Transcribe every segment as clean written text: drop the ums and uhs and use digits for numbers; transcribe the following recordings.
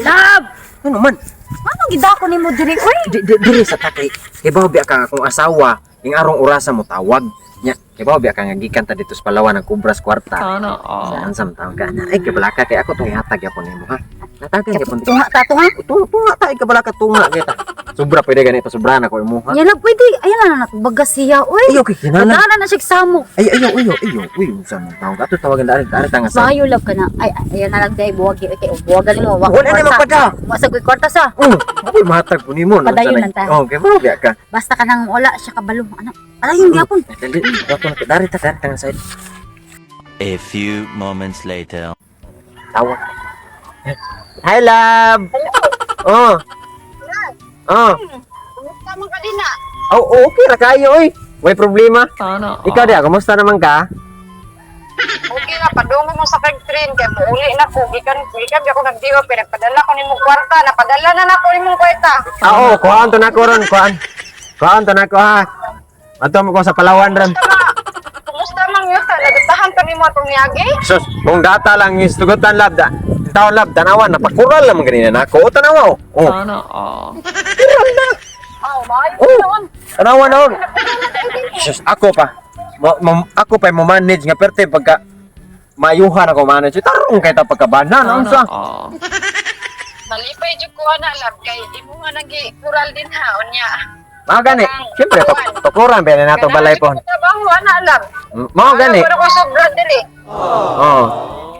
Love! Ano man? Anong gidako nimo diri oy? Diri sa takay. Kay bawo biya ka akong asawa, ing arong orasa mo tawag. Nya, kay bawo biya ka nga gikan ta dito sa Palawan ng Kubras kwarta. Sana Sa ansam taon ka na. Ay kabalaka kay ako tong ihatag yapon nimo ha. Natagan yapon. Tunga ta to ha? Tunga ta ay kabalaka tunga kita. Sobra pwede ganito sobra na ko imo ha. Ya love pwede. Ayan na nagbagas siya oy. Ayo kay kinana. Kadana na siya samok. Ayo. Uy, sa mo taon ka to tawagan dari tanga sa. Mayo love ka na. Ay ayan na lang day buwag kay buwagan mo. Wala na magpada. Wasag ko'y kwarta sa. Ako matag po nimo. Padayon lang ta. Oh, kay bawo biya ka. Basta ka nang wala siya kabalo. Ano? Padayon gyapon. Dali, ako na dari tanga side. A few moments later. Tawa. Hi, love. Oh. Oh. Kumusta man ka din na? Oh, okay ra kayo oy. Way problema. Sana Ikaw dia, kumusta naman ka? Okay na, padungo mo sa kag-train kay muuli na ko gikan ako nagdiwa pero padala ko nimo kwarta, napadala na nako imong kwarta. Oo, kuhaan to nako ron, kuhaan to nako ha. Ato mo ko sa Palawan ron. Kumusta man yuta, nagtahan pa nimo atong niagi? Sus, kung data lang is tugutan lab da. Taon lab tanawan napakural lang ganina nako. O tanawa. Oh. Sana Oh, maayo Oh. noon. Tanawan noon. Sus, ako pa. Ako pa mo manage nga perte pagka mayuhan ako manage. Tarong kay ta pagkabanan unsa. Malipay jud ko ana lab kay imo nga nagi kural din ha unya. Mao gani. Siyempre tukuran ba na nato balay po. Trabaho ana lab. Mao gani. Pero ko sobra dili. Oh.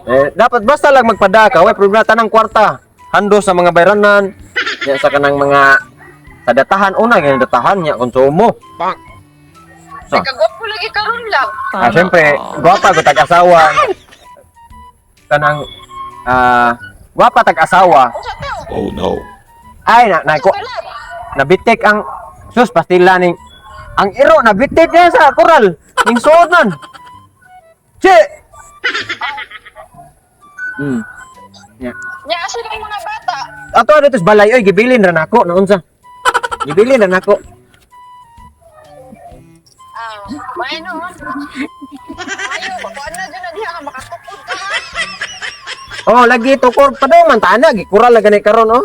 Dapat basta lang magpadaka, way problema tanang kwarta. Hando sa mga bayranan, nya sa kanang mga sadatahan una gyud datahan nya konsumo. So, Kagwapo lagi karon lab. syempre, gwapa ko tag-asawa. Kanang gwapa tag-asawa. Unsa to? Oh no. Ay ko Lab. nabitik ang sus pastila ning ang iro nabitik niya sa koral ning suod nun. Che. Yeah. Nya asa yung mga bata? Ato dito sa balay oy gibilin ra nako na unsa. Gibilin ra nako. Ah, may no. Ayo, kuan na dyan na diha ka makatukod ka ha. Oh, lagi tukor padaw man tana gikural la gani karon oh.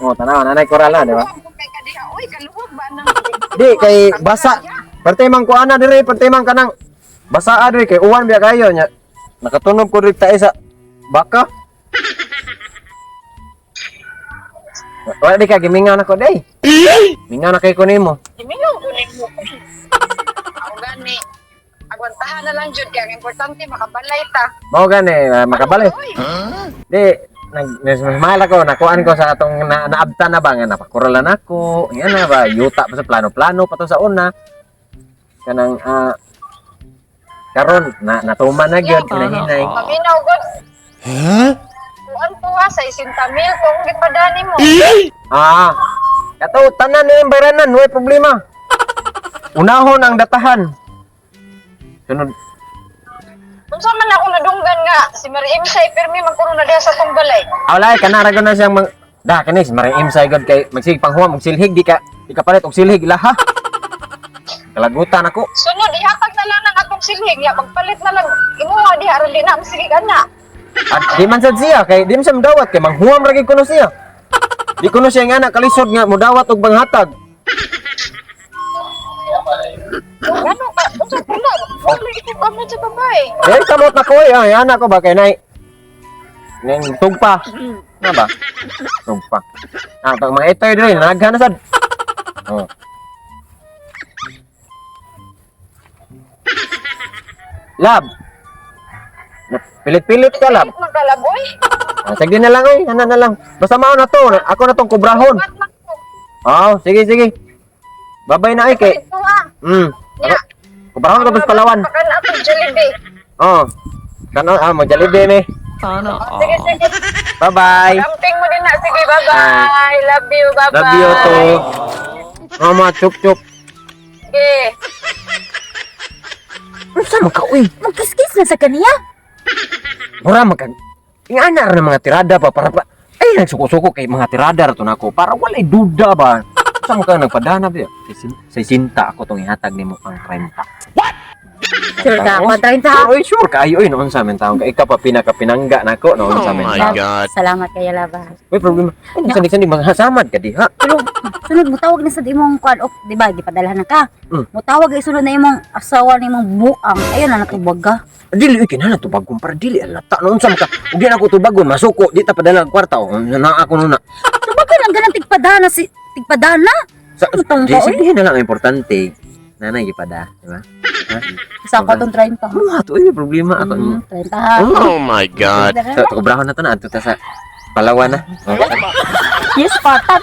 Oh, tanaw nanay kural na, di ba? Kung kay ka diha, uy, kaluwag ba nang Di kay basa. Perti man kuana diri, perti man kanang basa diri kay uwan biya kayo nya. Nakatunog ko diri tae sa baka. Wala di ka gimingaw na ko day. Mingaw na kay ko nimo. Imingaw ko nimo. Ang gani. Agwantahan na lang jud kay ang importante makabalay ta. Mao gani makabalik. Uy, Di nagmahal ako nakuan ko sa atong naabta na ba nga napakuralan ako. Yan na ba yuta pa sa plano-plano pa to sa una. Kanang karon natuman na gyud hinahinay. paminaw gud. Kuan to ha sa 60,000 kung gipadani mo. Kato tanan ni bayranan, way problema. Unahon ang datahan. Sunod. Unsa man ako nadunggan nga si Mariam say pirmi magkuno na diha sa tong balay. Awlay kanara na siyang kanis maring imsay god kay magsig panghuam og silhig di ka palit og silhig laha. Kalagutan ako. Sunod ihatag na lang ang atong silhig ya magpalit na lang imuha diha aron di na ang silhig ana. At di man sad siya kay di man siya modawat kay manghuam ra gid kuno siya. Di kuno siya nga nakalisod nga modawat og banghatag. Ano ka? Unsa pala? Wala ito kamo sa babay. Eh kamot na ko ay ana ko ba kay nay. Ning tugpa. Na ba? Tugpa. Pag mga itoy diri naghan na sad. Oh. Lab. Pilit-pilit ka lab. Magkalaboy. Sige na lang oy, ana na lang. Basta mao na to, ako na tong kubrahon. Oh, sige. Babay na ay kay. Ito ha. Ako, kubrahon ko sa Palawan. Pakan ato Jollibee. Oh. Kano mo Jollibee me. Sana Sige. Bye-bye. Camping mo din na. Sige, bye-bye. Love you, bye-bye. Love you too. Mama, chup. Sige. Unsa man ka uy? Magkiskis na sa kaniya. Mura magkan. Ingana ra mga tirada pa para pa. Ay nagsuko-suko kay mga tirada ra to nako para walay duda ba. Unsa man ka nagpadana ba? Sa sinta ako tong ihatag nimo ang 30. What? Sure ka, 30 ha? Oy, sure kayo noon sa amin taong ikaw pa pinaka-pinangga nako noon sa amin. Oh my taon. God. Salamat kayo, laba. May problema. Ay, sandi-sandi maghasamad ka diha. Pero, sunod mo tawag na sa imong kwan of, di ba, di padalahan na ka. Mo tawag ay sunod na imong asawa na imong buang. Ayun na natubag ka. Dili kinahanglan to bagong para dili alata noon sa ka. Ug di na ako to bagon masuko di ta padala ang kwarta o na ako nuna. Tubagan ang ganang tigpadana si tigpadana. Sa Utang di ka, sige na lang ang importante. Nanay gipada, di ba? Ha? Isa ko tong 30. Ano ato ay problema ako. 30 ha. Oh my God. So, ubrahon na to na ato ta sa Palawan na. Yes, pata.